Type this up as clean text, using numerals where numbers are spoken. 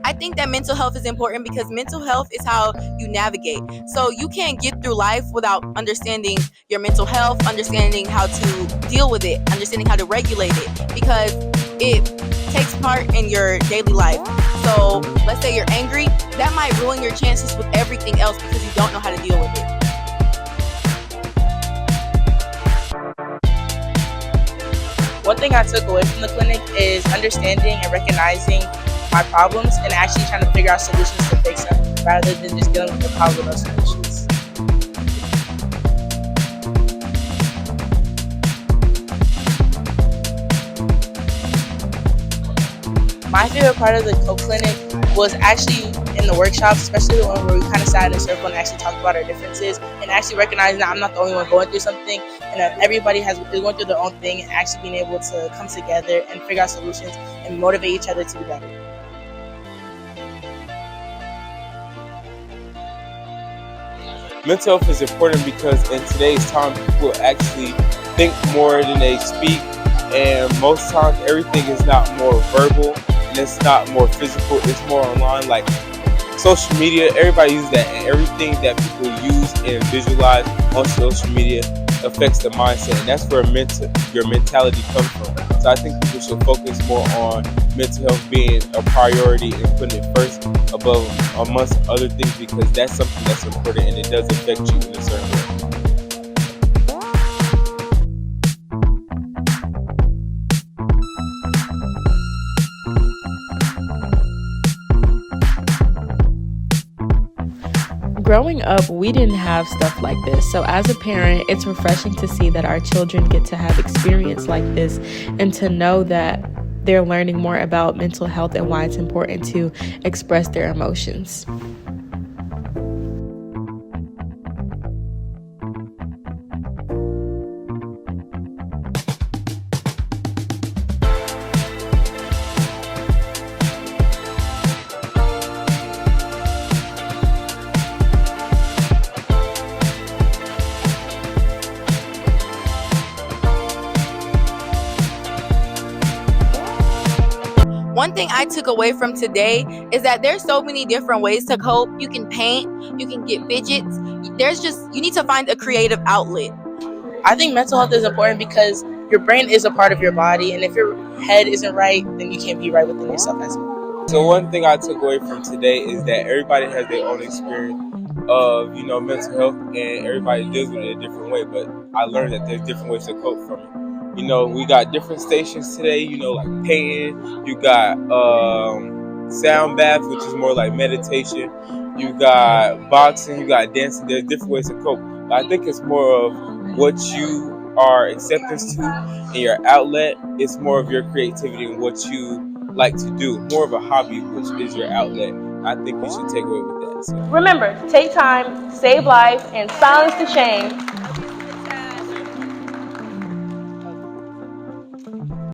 I think that mental health is important because mental health is how you navigate. So you can't get through life without understanding your mental health, understanding how to deal with it, understanding how to regulate it, because it takes part in your daily life. So let's say you're angry, that might ruin your chances with everything else because you don't know how to deal with it. One thing I took away from the clinic is understanding and recognizing my problems and actually trying to figure out solutions to fix them rather than just dealing with the problem of solutions. My favorite part of the clinic was actually in the workshops, especially the one where we kind of sat in a circle and actually talked about our differences and actually recognizing that I'm not the only one going through something and that everybody is going through their own thing, and actually being able to come together and figure out solutions and motivate each other to be better. Mental health is important because in today's time, people actually think more than they speak, and most times everything is not more verbal and it's not more physical, it's more online. Like social media, everybody uses that, and everything that people use and visualize on social media affects the mindset, and that's where your mentality comes from. So I think people should focus more on mental health being a priority and putting it first amongst other things, because that's something that's important and it does affect you in a certain way. Growing up, we didn't have stuff like this. So as a parent, it's refreshing to see that our children get to have experience like this and to know that they're learning more about mental health and why it's important to express their emotions. One thing I took away from today is that there's so many different ways to cope. You can paint, you can get fidgets. You need to find a creative outlet. I think mental health is important because your brain is a part of your body, and if your head isn't right, then you can't be right within yourself as well. So one thing I took away from today is that everybody has their own experience of, mental health, and everybody deals with it a different way. But I learned that there's different ways to cope from it. We got different stations today, like painting, you got sound baths, which is more like meditation, you got boxing, you got dancing. There's different ways to cope. But I think it's more of what you are acceptance to and your outlet. It's more of your creativity and what you like to do, more of a hobby, which is your outlet. I think you should take away with that. So. Remember, take time, save life, and silence the shame.